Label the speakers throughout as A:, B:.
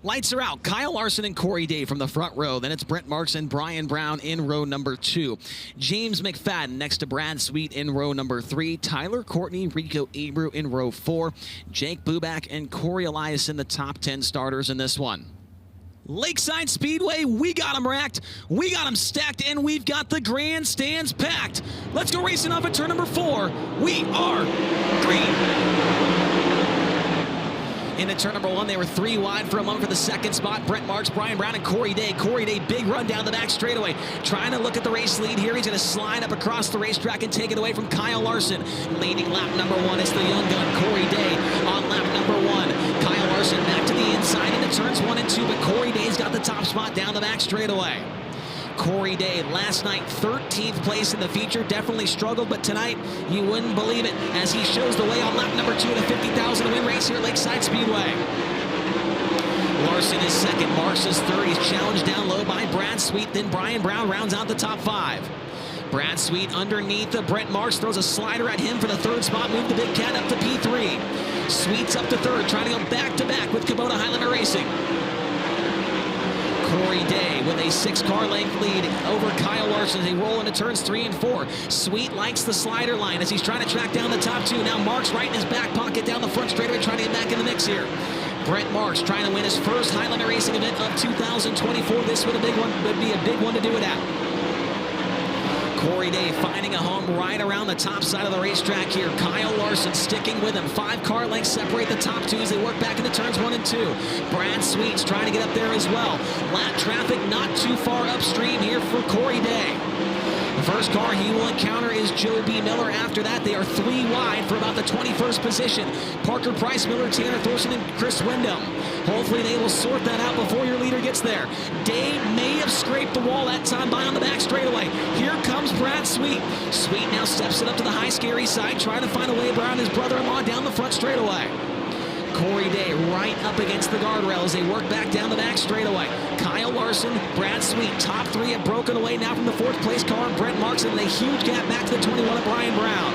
A: Lights are out. Kyle Larson and Corey Day from the front row. Then it's Brent Marks and Brian Brown in row number 2. James McFadden next to Brad Sweet in row number 3. Tyler, Courtney, Rico, Abreu in row 4. Jake Bubak and Corey Eliason, the top 10 starters in this one. Lakeside Speedway, we got them racked, we got them stacked, and we've got the grandstands packed. Let's go racing off at turn number 4. We are green. Into turn number 1, they were 3 wide for a moment for the second spot. Brent Marks, Brian Brown, and Corey Day. Corey Day, big run down the back straightaway. Trying to look at the race lead here. He's going to slide up across the racetrack and take it away from Kyle Larson. Leading lap number 1, it's the young gun, Corey Day, on lap number 1. Kyle Larson back to the inside into turns 1 and 2, but Corey Day's got the top spot down the back straightaway. Corey Day, last night, 13th place in the feature. Definitely struggled, but tonight, you wouldn't believe it, as he shows the way on lap number 2 in a 50,000 win race here at Lakeside Speedway. Larson is second, Marks is third. He's challenged down low by Brad Sweet, then Brian Brown rounds out the top 5. Brad Sweet underneath the Brent Marks, throws a slider at him for the third spot, move the big cat up to P3. Sweet's up to third, trying to go back-to-back with Kubota Highlander Racing. Corey Day with a 6-car length lead over Kyle Larson as they roll into turns 3 and 4. Sweet likes the slider line as he's trying to track down the top 2. Now Marks right in his back pocket down the front straightaway, trying to get back in the mix here. Brent Marks trying to win his first Highlander Racing event of 2024. This would be a big one to do it at. Corey Day finding a home right around the top side of the racetrack here. Kyle Larson sticking with him. 5-car lengths separate the top 2 as they work back into turns 1 and 2. Brad Sweet's trying to get up there as well. Lap traffic not too far upstream here for Corey Day. The first car he will encounter is Joe B. Miller. After that, they are 3 wide for about the 21st position. Parker Price, Miller, Tanner Thorson, and Chris Windom. Hopefully they will sort that out before your leader gets there. Day may have scraped the wall that time by on the back straightaway. Here comes Brad Sweet. Sweet now steps it up to the high scary side, trying to find a way around his brother-in-law down the front straightaway. Corey Day right up against the guardrail as they work back down the back straightaway. Kyle Larson, Brad Sweet, top 3 have broken away now from the 4th place car. Brent Marks and a huge gap back to the 21 of Brian Brown.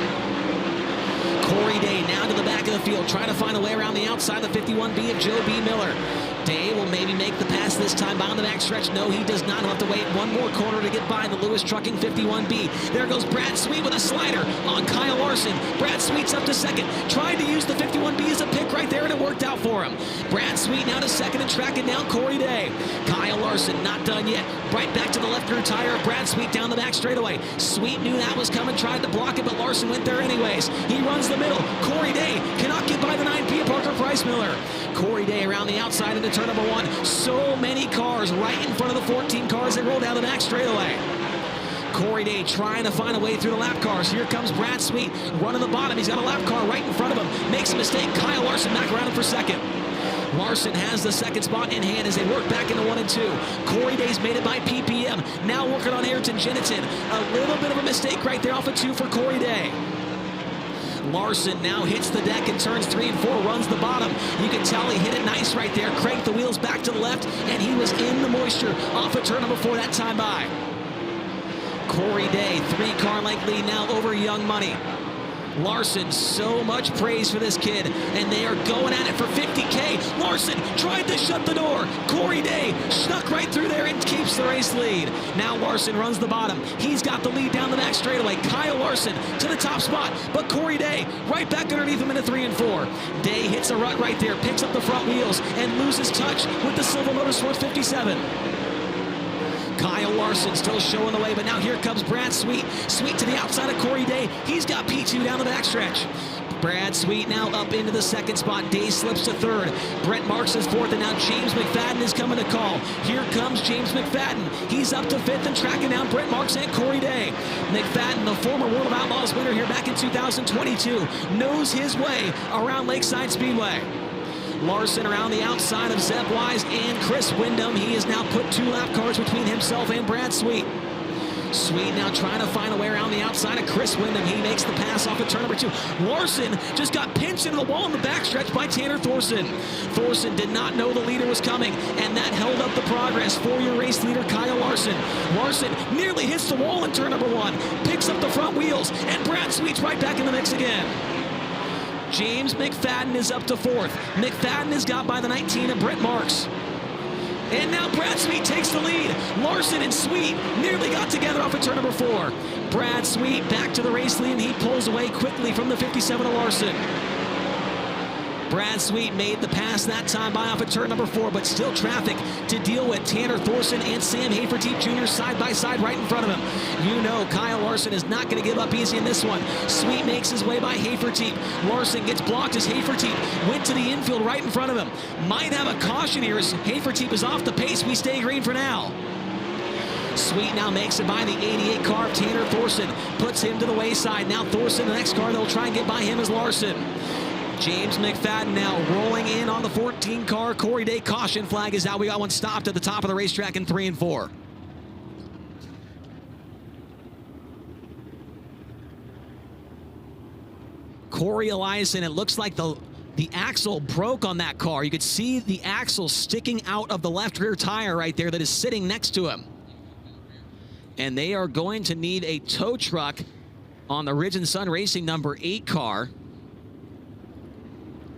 A: Corey Day now to the back of the field, trying to find a way around the outside of the 51B of Joe B. Miller. Day will maybe make the pass this time by on the back stretch. No, he does not. He'll have to wait one more corner to get by the Lewis Trucking 51B. There goes Brad Sweet with a slider on Kyle Larson. Brad Sweet's up to second, trying to use the 51B as a pick right there, and it worked out for him. Brad Sweet now to second and tracking down Corey Day. Kyle Larson not done yet. Right back to the left rear tire of Brad Sweet down the back straightaway. Sweet knew that was coming, tried to block it, but Larson went there anyways. He runs the middle. Corey Day cannot get by the 9P of Parker Price Miller. Corey Day around the outside into turn number 1. So many cars right in front of the 14 cars that roll down the back straightaway. Corey Day trying to find a way through the lap cars. Here comes Brad Sweet running the bottom. He's got a lap car right in front of him. Makes a mistake. Kyle Larson back around him for second. Larson has the second spot in hand as they work back into 1 and 2. Corey Day's made it by PPM. Now working on Ayrton Gennetten. A little bit of a mistake right there off of 2 for Corey Day. Larson now hits the deck in turns 3 and 4, runs the bottom. You can tell he hit it nice right there. Cranked the wheels back to the left, and he was in the moisture off of turn number 4 that time by. Corey Day, 3-car length lead now over Young Money. Larson, so much praise for this kid, and they are going at it for 50K. Larson tried to shut the door. Corey Day snuck right through there and keeps the race lead. Now Larson runs the bottom. He's got the lead down the back straightaway. Kyle Larson to the top spot, but Corey Day right back underneath him into 3 and 4. Day hits a rut right there, picks up the front wheels, and loses touch with the Silver Motorsports 57. Kyle Larson still showing the way, but now here comes Brad Sweet. Sweet to the outside of Corey Day. He's got P2 down the backstretch. Brad Sweet now up into the second spot. Day slips to third. Brent Marks is fourth, and now James McFadden is coming to call. Here comes James McFadden. He's up to fifth and tracking down Brent Marks and Corey Day. McFadden, the former World of Outlaws winner here back in 2022, knows his way around Lakeside Speedway. Larson around the outside of Zeb Wise and Chris Windom. He has now put 2 lap cars between himself and Brad Sweet. Sweet now trying to find a way around the outside of Chris Windom. He makes the pass off of turn number 2. Larson just got pinched into the wall in the backstretch by Tanner Thorson. Thorson did not know the leader was coming, and that held up the progress for your race leader, Kyle Larson. Larson nearly hits the wall in turn number 1, picks up the front wheels, and Brad Sweet's right back in the mix again. James McFadden is up to 4th. McFadden is got by the 19 of Brent Marks. And now Brad Sweet takes the lead. Larson and Sweet nearly got together off of turn number 4. Brad Sweet back to the race lead, and he pulls away quickly from the 57 of Larson. Brad Sweet made the pass that time by off of turn number 4, but still traffic to deal with. Tanner Thorson and Sam Hafertepe Jr. side by side right in front of him. You know Kyle Larson is not going to give up easy in this one. Sweet makes his way by Hafertepe. Larson gets blocked as Hafertepe went to the infield right in front of him. Might have a caution here as Hafertepe is off the pace. We stay green for now. Sweet now makes it by the 88 car of Tanner Thorson. Puts him to the wayside. Now Thorson, the next car, they'll try and get by him is Larson. James McFadden now rolling in on the 14 car. Corey Day caution flag is out. We got one stopped at the top of the racetrack in 3 and 4. Corey Eliason, it looks like the axle broke on that car. You could see the axle sticking out of the left rear tire right there that is sitting next to him. And they are going to need a tow truck on the Ridge and Sun Racing number 8 car.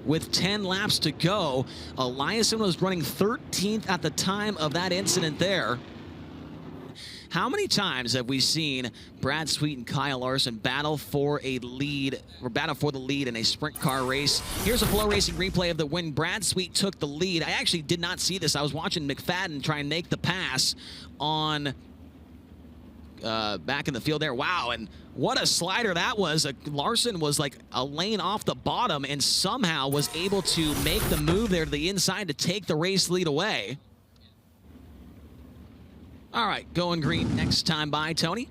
A: With 10 laps to go, Eliason was running 13th at the time of that incident there. How many times have we seen Brad Sweet and Kyle Larson battle for a lead, or battle for the lead in a sprint car race? Here's a Flow Racing replay of the when Brad Sweet took the lead. I actually did not see this. I was watching McFadden try and make the pass on back in the field there. Wow, and what a slider that was. Larson was like a lane off the bottom and somehow was able to make the move there to the inside to take the race lead away. All right, going green next time by, Tony.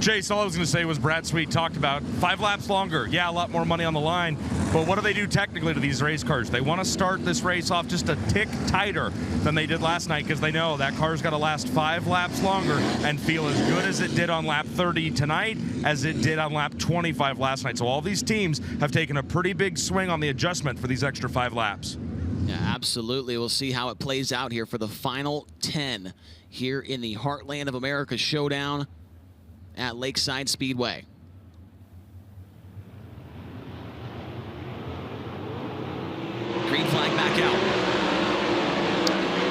B: Chase, all I was going to say was Brad Sweet talked about 5 laps longer. Yeah, a lot more money on the line. But what do they do technically to these race cars? They want to start this race off just a tick tighter than they did last night because they know that car's got to last 5 laps longer and feel as good as it did on lap 30 tonight as it did on lap 25 last night. So all these teams have taken a pretty big swing on the adjustment for these extra 5 laps.
A: Yeah, absolutely. We'll see how it plays out here for the final 10 here in the Heartland of America Showdown at Lakeside Speedway. Green flag back out.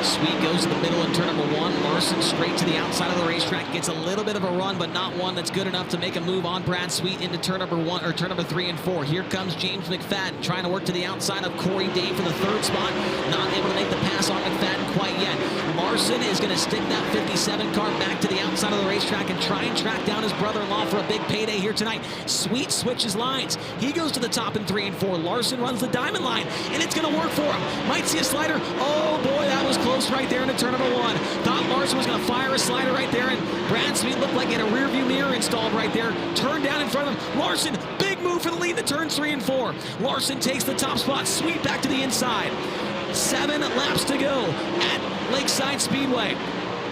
A: Sweet goes to the middle in turn number 1. Larson straight to the outside of the racetrack. Gets a little bit of a run, but not one that's good enough to make a move on Brad Sweet into turn number 1 or turn number 3 and 4. Here comes James McFadden trying to work to the outside of Corey Day for the 3rd spot. Not able to make the pass on McFadden quite yet. Larson is going to stick that 57 car back to the outside of the racetrack and try and track down his brother-in-law for a big payday here tonight. Sweet switches lines. He goes to the top in 3 and 4. Larson runs the diamond line, and it's going to work for him. Might see a slider. Oh, boy, that was close right there into turn number 1. Thought Larson was going to fire a slider right there, and Brad Sweet looked like he had a rearview mirror installed right there. Turned down in front of him. Larson, big move for the lead to turns 3 and 4. Larson takes the top spot. Sweet back to the inside. 7 laps to go at Lakeside Speedway.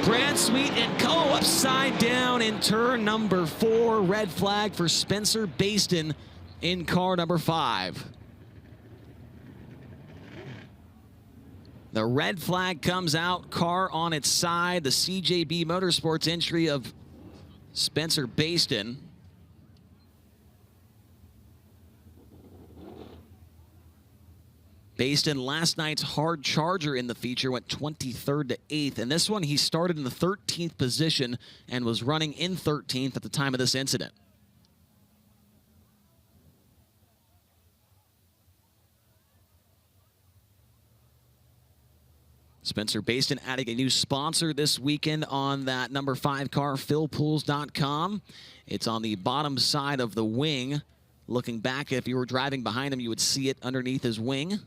A: Brad Sweet and Co. upside down in turn number 4. Red flag for Spencer Bayston in car number 5. The red flag comes out, car on its side. The CJB Motorsports entry of Spencer Bayston. Bayston, last night's hard charger in the feature, went 23rd to 8th. And this one, he started in the 13th position and was running in 13th at the time of this incident. Spencer Bayston adding a new sponsor this weekend on that number 5 car, philpools.com. It's on the bottom side of the wing. Looking back, if you were driving behind him, you would see it underneath his wing.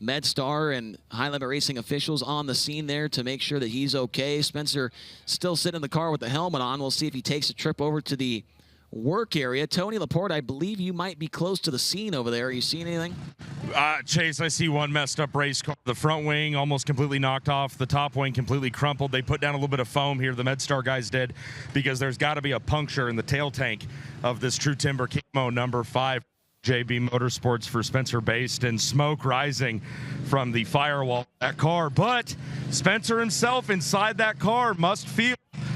A: MedStar and High Limit Racing officials on the scene there to make sure that he's okay. Spencer still sitting in the car with the helmet on. We'll see if he takes a trip over to the work area. Tony Laporte, I believe you might be close to the scene over there. Are you seeing anything?
B: Chase, I see one messed up race car. The front wing almost completely knocked off. The top wing completely crumpled. They put down a little bit of foam here, the MedStar guys did, because there's got to be a puncture in the tail tank of this True Timber Camo number 5. JB Motorsports for Spencer Bayston. Smoke rising from the firewall of that car. But Spencer himself inside that car must feel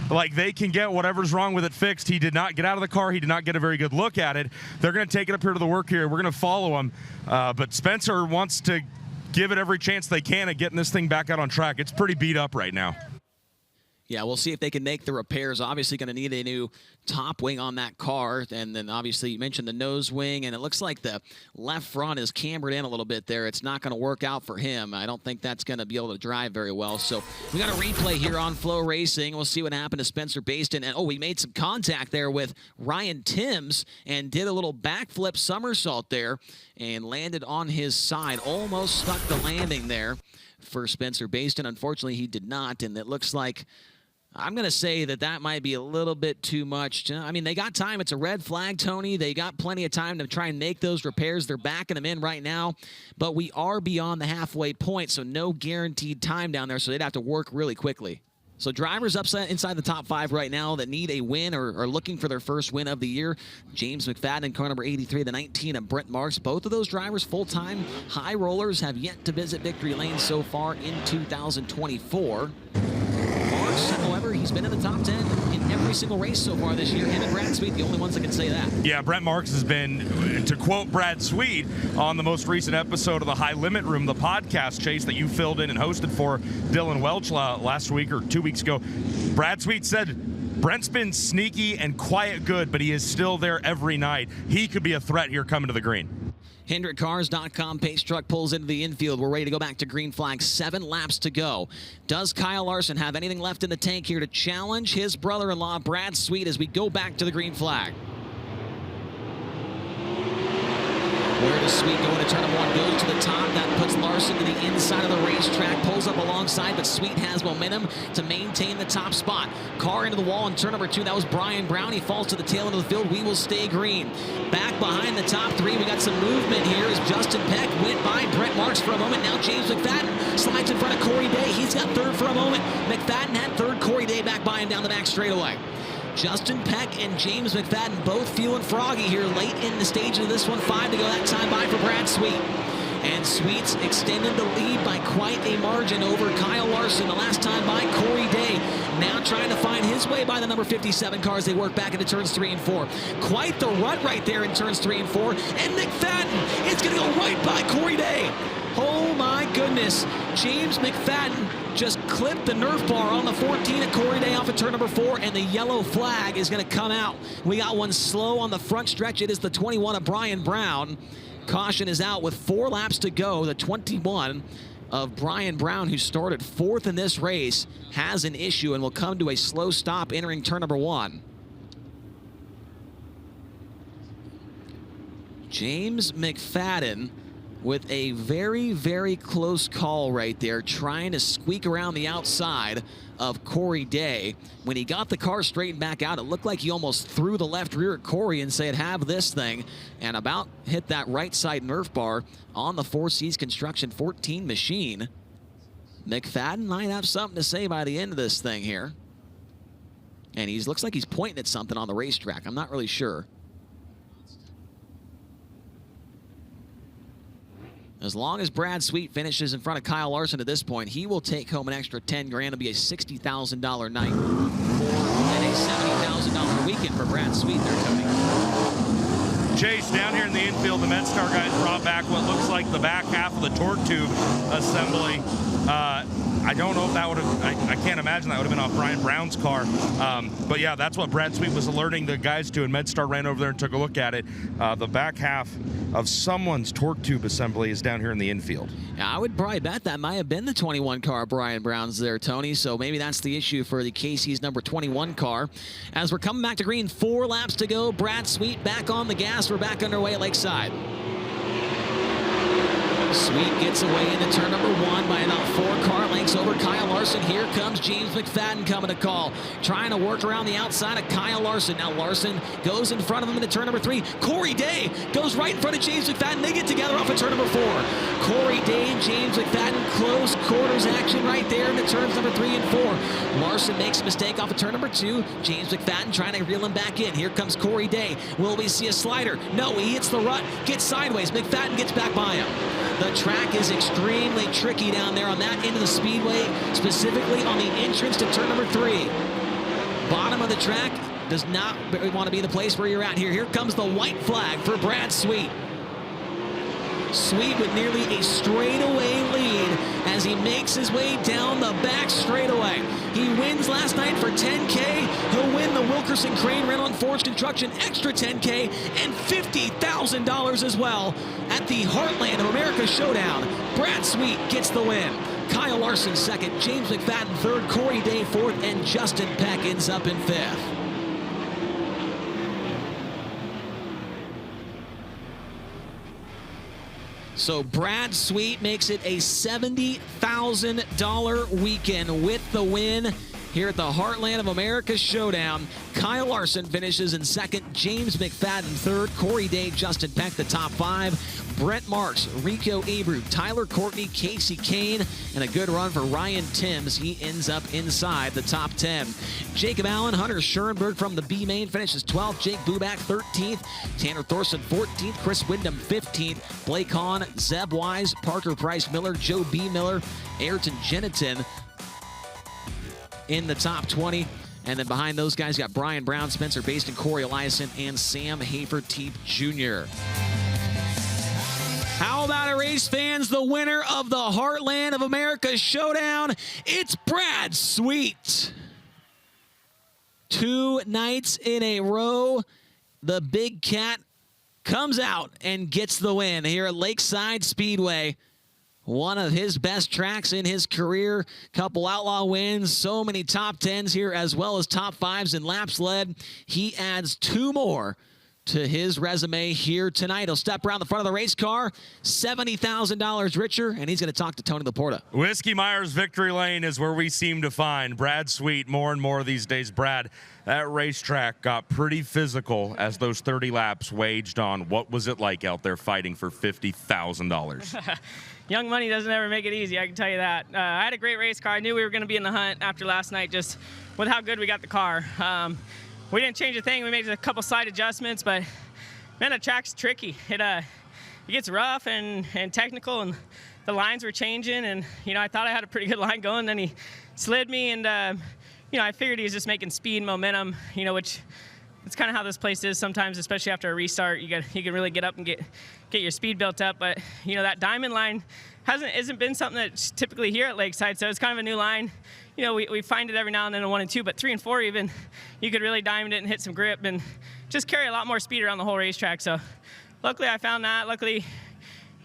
B: like they can get whatever's wrong with it fixed. He did not get out of the car. He did not get a very good look at it. They're going to take it up here to the work area. We're going to follow him. But Spencer wants to give it every chance they can at getting this thing back out on track. It's pretty beat up right now.
A: Yeah, we'll see if they can make the repairs. Obviously going to need a new top wing on that car. And then obviously you mentioned the nose wing, and it looks like the left front is cambered in a little bit there. It's not going to work out for him. I don't think that's going to be able to drive very well. So we got a replay here on Flow Racing. We'll see what happened to Spencer Bayston. And, we made some contact there with Ryan Timms and did a little backflip somersault there and landed on his side. Almost stuck the landing there for Spencer Bayston. Unfortunately, he did not, and it looks like I'm going to say that might be a little bit too much. I mean, they got time. It's a red flag, Tony. They got plenty of time to try and make those repairs. They're backing them in right now, but we are beyond the halfway point, so no guaranteed time down there, so they'd have to work really quickly. So drivers inside the top 5 right now that need a win or are looking for their first win of the year. James McFadden in car number 83, the 19 of Brent Marks. Both of those drivers, full-time high rollers, have yet to visit victory lane so far in 2024. However, he's been in the top 10 in every single race so far this year. Him and Brad Sweet, the only ones that can say that.
B: Yeah, Brent Marks has been, to quote Brad Sweet, on the most recent episode of the High Limit Room, the podcast, Chase, that you filled in and hosted for Dylan Welch last week or 2 weeks ago. Brad Sweet said, Brent's been sneaky and quiet good, but he is still there every night. He could be a threat here coming to the green.
A: HendrickCars.com pace truck pulls into the infield. We're ready to go back to green flag. 7 laps to go. Does Kyle Larson have anything left in the tank here to challenge his brother-in-law, Brad Sweet, as we go back to the green flag? Where does Sweet go into turn 1? Goes to the top. That puts Larson to the inside of the racetrack. Pulls up alongside, but Sweet has momentum to maintain the top spot. Car into the wall in turn number 2. That was Brian Brown. He falls to the tail end of the field. We will stay green. Back behind the top 3. We got some movement here as Justin Peck went by Brent Marks for a moment. Now James McFadden slides in front of Corey Day. He's got 3rd for a moment. McFadden had 3rd. Corey Day back by him down the back straightaway. Justin Peck and James McFadden both feeling froggy here late in the stage of this one. 5 to go. That time by for Brad Sweet. And Sweet's extended the lead by quite a margin over Kyle Larson. The last time by Corey Day. Now trying to find his way by the number 57 cars. They work back into turns 3 and 4. Quite the rut right there in turns 3 and 4. And McFadden is going to go right by Corey Day. Oh my goodness. James McFadden just clipped the Nerf bar on the 14 at Corey Day off of turn number 4, and the yellow flag is going to come out. We got one slow on the front stretch. It is the 21 of Brian Brown. Caution is out with 4 laps to go. The 21 of Brian Brown, who started 4th in this race, has an issue and will come to a slow stop entering turn number 1. James McFadden with a very, very close call right there, trying to squeak around the outside of Corey Day. When he got the car straightened back out, it looked like he almost threw the left rear at Corey and said, have this thing, and about hit that right side Nerf bar on the 4C's Construction 14 machine. McFadden might have something to say by the end of this thing here. And he looks like he's pointing at something on the racetrack. I'm not really sure. As long as Brad Sweet finishes in front of Kyle Larson at this point, he will take home an extra 10 grand and be a $60,000 night and a $70,000 weekend for Brad Sweet there, Tony.
B: Chase, down here in the infield, the MedStar guys brought back what looks like the back half of the torque tube assembly. I don't know if that would have, I can't imagine that would have been off Brian Brown's car. But yeah, that's what Brad Sweet was alerting the guys to, and MedStar ran over there and took a look at it. The back half of someone's torque tube assembly is down here in the infield.
A: Yeah, I would probably bet that might have been the 21 car Brian Brown's there, Tony. So maybe that's the issue for the Casey's number 21 car. As we're coming back to green, 4 laps to go. Brad Sweet back on the gas. We're back underway at Lakeside. Sweet gets away into turn number 1 by about 4 car lengths over Kyle Larson. Here comes James McFadden coming to call. Trying to work around the outside of Kyle Larson. Now Larson goes in front of him into turn number 3. Corey Day goes right in front of James McFadden. They get together off of turn number 4. Corey Day and James McFadden, close quarters action right there into turns number 3 and 4. Larson makes a mistake off of turn number 2. James McFadden trying to reel him back in. Here comes Corey Day. Will we see a slider? No, he hits the rut, gets sideways. McFadden gets back by him. The track is extremely tricky down there on that end of the speedway, specifically on the entrance to turn number 3. Bottom of the track does not want to be the place where you're at here. Here comes the white flag for Brad Sweet. Sweet with nearly a straightaway lead as he makes his way down the back straightaway. He wins last night for $10K. He'll win the Wilkerson Crane Rental & Forge Construction extra $10K and $50,000 as well at the Heartland of America Showdown. Brad Sweet gets the win. Kyle Larson second, James McFadden third, Corey Day fourth, and Justin Peck ends up in fifth. So Brad Sweet makes it a $70,000 weekend with the win here at the Heartland of America Showdown. Kyle Larson finishes in second, James McFadden third, Corey Day, Justin Peck the top five, Brent Marks, Rico Abreu, Tyler Courtney, Casey Kahne, and a good run for Ryan Timms. He ends up inside the top 10. Jacob Allen, Hunter Schuerenberg from the B main finishes 12th, Jake Bubak 13th, Tanner Thorson 14th, Chris Windom 15th, Blake Hahn, Zeb Wise, Parker Price Miller, Joe B. Miller, Ayrton Gennetten in the top 20. And then behind those guys, got Brian Brown, Spencer Bayston, Corey Eliason, and Sam Hafertepe Jr. How about it, race fans? The winner of the Heartland of America Showdown, it's Brad Sweet. 2 nights in a row, the big cat comes out and gets the win here at Lakeside Speedway. One of his best tracks in his career. Couple outlaw wins, so many top 10s here, as well as top 5s in laps led. He adds 2 more to his resume here tonight. He'll step around the front of the race car, $70,000 richer, and he's going to talk to Tony Laporta.
B: Whiskey Myers Victory Lane is where we seem to find Brad Sweet more and more these days. Brad, that racetrack got pretty physical as those 30 laps waged on. What was it like out there fighting for $50,000?
C: Young money doesn't ever make it easy, I can tell you that. I had a great race car. I knew we were going to be in the hunt after last night, just with how good we got the car. We didn't change a thing. We made a couple slight adjustments, but man, the track's tricky. It gets rough and technical, and the lines were changing. And I thought I had a pretty good line going. Then he slid me, and I figured he was just making speed, momentum. Which it's kind of how this place is sometimes, especially after a restart. You can really get up and get your speed built up. But that diamond line hasn't been something that's typically here at Lakeside, so it's kind of a new line. We find it every now and then in 1 and 2, but 3 and 4 even, you could really diamond it and hit some grip and just carry a lot more speed around the whole racetrack. So luckily I found that. Luckily,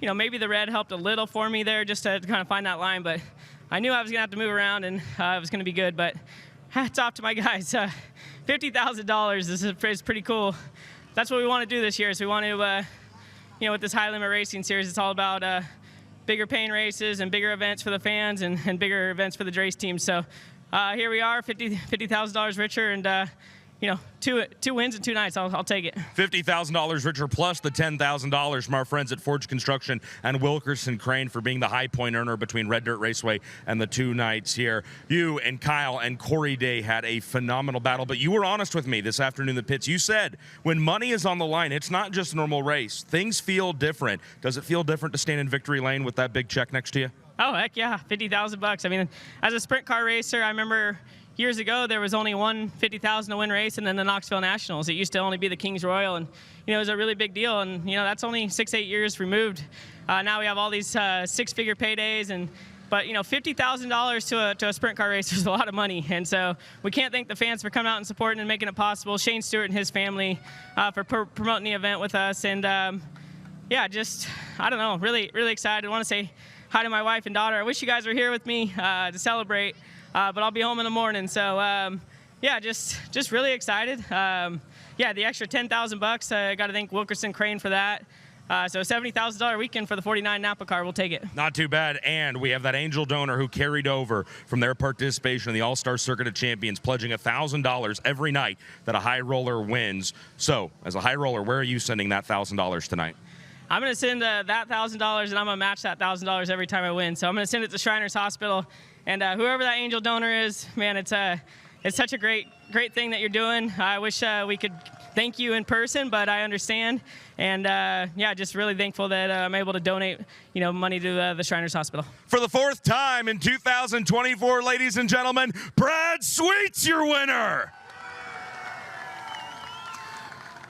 C: maybe the red helped a little for me there just to kind of find that line, but I knew I was going to have to move around and it was going to be good. But hats off to my guys. $50,000 is pretty cool. That's what we want to do this year. So we want to, with this high limit racing series, it's all about bigger paying races and bigger events for the fans and bigger events for the race teams. So here we are, $50,000 richer, and two wins in 2 nights. I'll take it.
B: $50,000 richer plus the $10,000 from our friends at Forge Construction and Wilkerson Crane for being the high point earner between Red Dirt Raceway and the 2 nights here. You and Kyle and Corey Day had a phenomenal battle, but you were honest with me this afternoon in the pits. You said when money is on the line, it's not just a normal race. Things feel different. Does it feel different to stand in victory lane with that big check next to you?
C: Oh, heck yeah, $50,000. I mean, as a sprint car racer, I remember years ago, there was only one $50,000 to win race, and then the Knoxville Nationals. It used to only be the Kings Royal, and it was a really big deal. And that's only 6-8 years removed. Now we have all these 6-figure paydays, but $50,000 to a sprint car racer is a lot of money. And so we can't thank the fans for coming out and supporting and making it possible. Shane Stewart and his family for promoting the event with us, and just I don't know, really really excited. I want to say hi to my wife and daughter. I wish you guys were here with me to celebrate. But I'll be home in the morning, so just really excited. The extra $10,000, I got to thank Wilkerson Crane for that. So $70,000 weekend for the 49 Napa car, we'll take it.
B: Not too bad, and we have that angel donor who carried over from their participation in the All-Star Circuit of Champions, pledging $1,000 every night that a high roller wins. So, as a high roller, where are you sending that $1,000 tonight?
C: I'm going to send that $1,000, and I'm going to match that $1,000 every time I win. So I'm going to send it to Shriners Hospital. And whoever that angel donor is, man, it's such a great thing that you're doing. I wish we could thank you in person, but I understand. And just really thankful that I'm able to donate, money to the Shriners Hospital.
B: For the 4th time in 2024, ladies and gentlemen, Brad Sweet's your winner.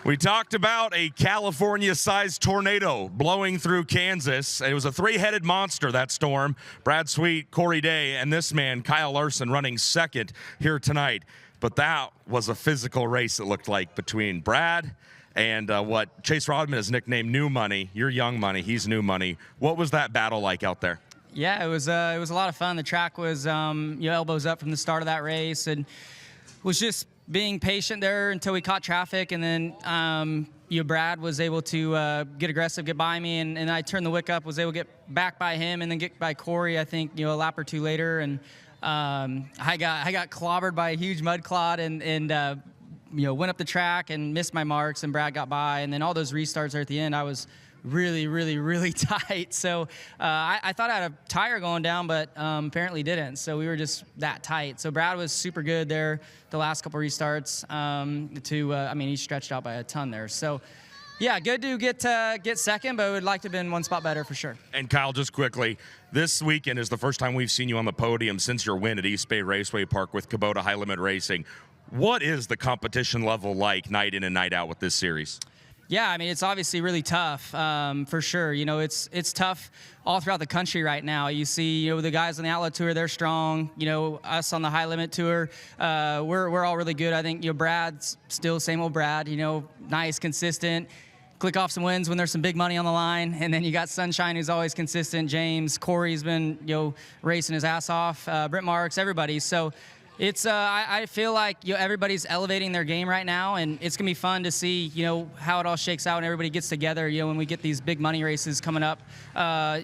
B: We talked about a California-sized tornado blowing through Kansas. It was a three-headed monster, that storm. Brad Sweet, Corey Day, and this man, Kyle Larson, running second here tonight. But that was a physical race, it looked like, between Brad and what Chase Rodman has nicknamed New Money. You're Young Money, he's New Money. What was that battle like out there?
D: Yeah, it was a lot of fun. The track was elbows up from the start of that race, and was just being patient there until we caught traffic, and then Brad was able to get aggressive, get by me, and I turned the wick up, was able to get back by him, and then get by Corey, I think, a lap or two later, and I got clobbered by a huge mud clod, and went up the track and missed my marks, and Brad got by, and then all those restarts there at the end, I was really tight. So I thought I had a tire going down, but apparently didn't. So we were just that tight. So Brad was super good there the last couple restarts. He stretched out by a ton there. So yeah, good to get second, but would like to have been one spot better for sure.
B: And Kyle, just quickly, this weekend is the first time we've seen you on the podium since your win at East Bay Raceway Park with Kubota High Limit Racing. What is the competition level like night in and night out with this series?
D: Yeah, I mean, it's obviously really tough, for sure. It's tough all throughout the country right now. You see, the guys on the Outlaw Tour, they're strong. Us on the High Limit Tour, we're all really good. I think, Brad's still same old Brad, nice, consistent. Click off some wins when there's some big money on the line. And then you got Sunshine, who's always consistent. James, Corey's been, racing his ass off. Brent Marks, everybody. So it's I feel like everybody's elevating their game right now, and it's gonna be fun to see how it all shakes out and everybody gets together when we get these big money races coming up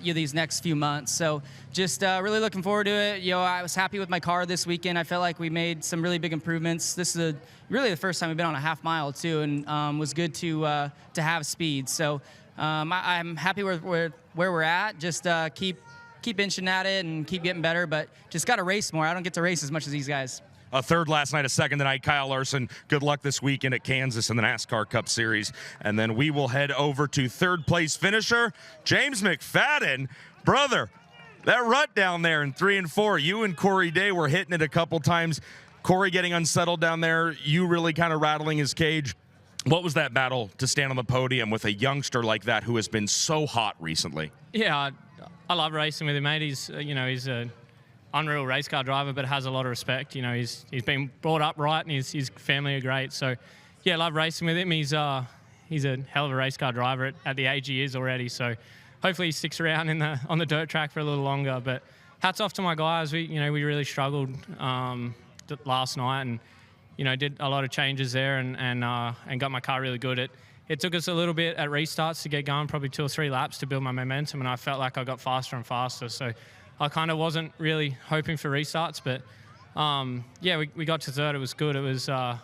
D: these next few months. So just really looking forward to it. I was happy with my car this weekend. I felt like we made some really big improvements. This is really the first time we've been on a half mile too, and was good to have speed. So I'm happy with where we're at. Just keep inching at it and keep getting better, but just got to race more. I don't get to race as much as these guys.
B: A third last night, a second tonight. Kyle Larson, good luck this weekend at Kansas in the NASCAR Cup Series. And then we will head over to third place finisher, James McFadden. Brother, that rut down there in 3 and 4, you and Corey Day were hitting it a couple times. Corey getting unsettled down there, you really kind of rattling his cage. What was that battle to stand on the podium with a youngster like that who has been so hot recently?
E: Yeah, I love racing with him, mate. He's an unreal race car driver, but has a lot of respect. He's been brought up right, and his family are great. So, yeah, I love racing with him. He's a hell of a race car driver at the age he is already. So, hopefully he sticks around on the dirt track for a little longer. But hats off to my guys. We really struggled last night, and did a lot of changes there, and got my car really good. It took us a little bit at restarts to get going, probably 2 or 3 laps to build my momentum, and I felt like I got faster and faster. So I kind of wasn't really hoping for restarts, but we got to third. It was good. It was kind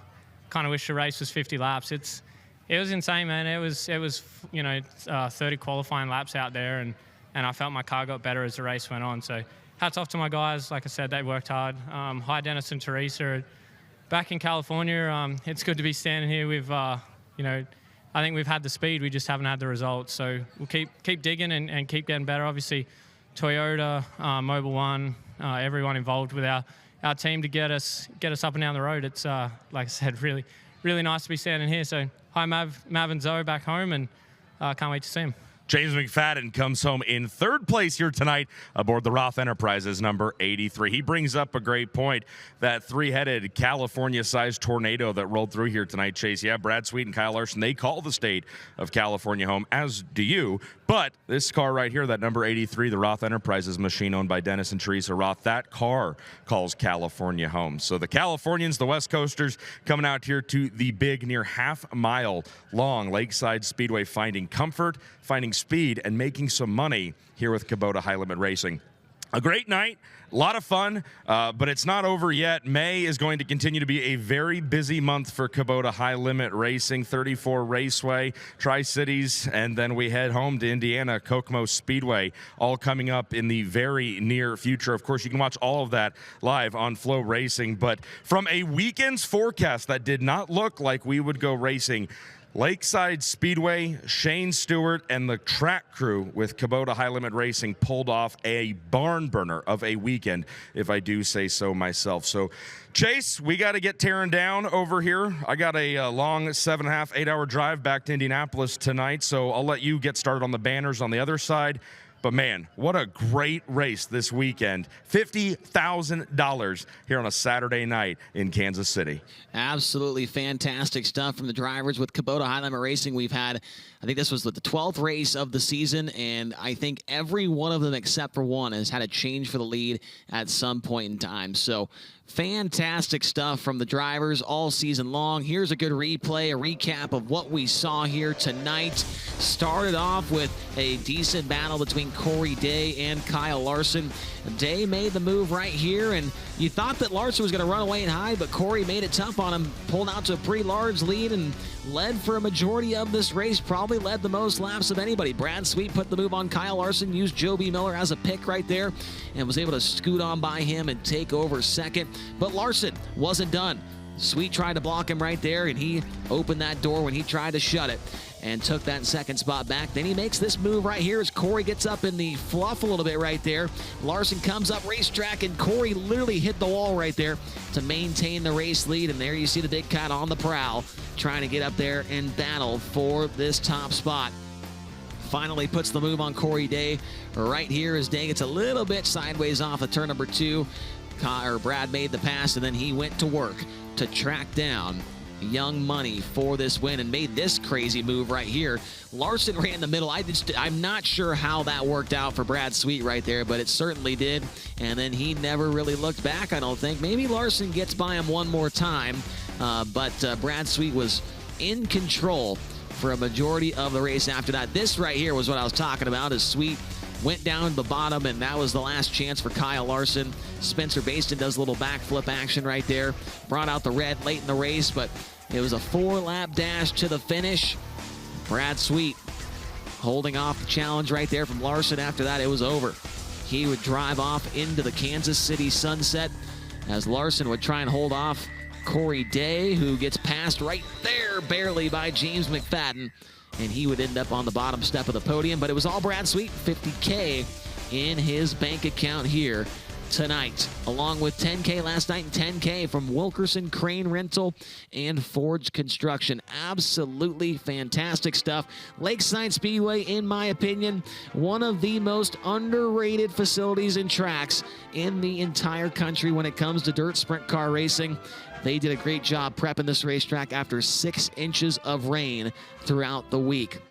E: of wish the race was 50 laps. It was insane, man. It was 30 qualifying laps out there, and I felt my car got better as the race went on. So hats off to my guys. Like I said, they worked hard. Hi, Dennis and Teresa. Back in California, it's good to be standing here with, I think we've had the speed, we just haven't had the results. So we'll keep digging and keep getting better. Obviously, Toyota, Mobil One, everyone involved with our team to get us up and down the road. It's, like I said, really, really nice to be standing here. So hi, Mav and Zoe back home, and can't wait to see them.
B: James McFadden comes home in third place here tonight aboard the Roth Enterprises number 83. He brings up a great point, that three-headed California-sized tornado that rolled through here tonight, Chase. Yeah, Brad Sweet and Kyle Larson, they call the state of California home, as do you. But this car right here, that number 83, the Roth Enterprises machine owned by Dennis and Teresa Roth, that car calls California home. So the Californians, the West Coasters, coming out here to the big, near half-mile-long Lakeside Speedway, finding comfort, finding speed, and making some money here with Kubota High Limit Racing. A great night, a lot of fun, but it's not over yet. May is going to continue to be a very busy month for Kubota High Limit Racing. 34 Raceway, Tri-Cities, and then we head home to Indiana, Kokomo Speedway, all coming up in the very near future. Of course, you can watch all of that live on Flow Racing, but from a weekend's forecast that did not look like we would go racing, Lakeside Speedway, Shane Stewart, and the track crew with Kubota High Limit Racing pulled off a barn burner of a weekend, if I do say so myself. So, Chase, we got to get tearing down over here. I got a long 7.5, 8-hour drive back to Indianapolis tonight, so I'll let you get started on the banners on the other side. But, man, what a great race this weekend. $50,000 here on a Saturday night in Kansas City.
A: Absolutely fantastic stuff from the drivers with Kubota High Limit Racing. We've had, I think this was the 12th race of the season, and I think every one of them except for one has had a change for the lead at some point in time. So fantastic stuff from the drivers all season long. Here's a good replay, a recap of what we saw here tonight. Started off with a decent battle between Corey Day and Kyle Larson. Day made the move right here, and you thought that Larson was going to run away and hide, but Corey made it tough on him, pulled out to a pretty large lead and led for a majority of this race, probably led the most laps of anybody. Brad Sweet put the move on Kyle Larson, used Joe B. Miller as a pick right there, and was able to scoot on by him and take over second. But Larson wasn't done. Sweet tried to block him right there, and he opened that door when he tried to shut it and took that second spot back. Then he makes this move right here as Corey gets up in the fluff a little bit right there. Larson comes up racetrack, and Corey literally hit the wall right there to maintain the race lead. And there you see the big cat on the prowl trying to get up there and battle for this top spot. Finally puts the move on Corey Day right here as Day gets a little bit sideways off of turn number 2. Brad made the pass, and then he went to work to track down Young Money for this win and made this crazy move right here. Larson ran the middle. I'm not sure how that worked out for Brad Sweet right there, but it certainly did. And then he never really looked back, I don't think. Maybe Larson gets by him one more time, but Brad Sweet was in control for a majority of the race after that. This right here was what I was talking about, as Sweet went down the bottom, and that was the last chance for Kyle Larson. Spencer Bayston does a little backflip action right there. Brought out the red late in the race, but it was a 4-lap dash to the finish. Brad Sweet holding off the challenge right there from Larson. After that, it was over. He would drive off into the Kansas City sunset as Larson would try and hold off Corey Day, who gets passed right there barely by James McFadden, and he would end up on the bottom step of the podium. But it was all Brad Sweet, $50K in his bank account here tonight, along with $10K last night and $10K from Wilkerson Crane Rental and Forge Construction. Absolutely fantastic stuff. Lakeside Speedway, in my opinion, one of the most underrated facilities and tracks in the entire country when it comes to dirt sprint car racing. They did a great job prepping this racetrack after 6 inches of rain throughout the week.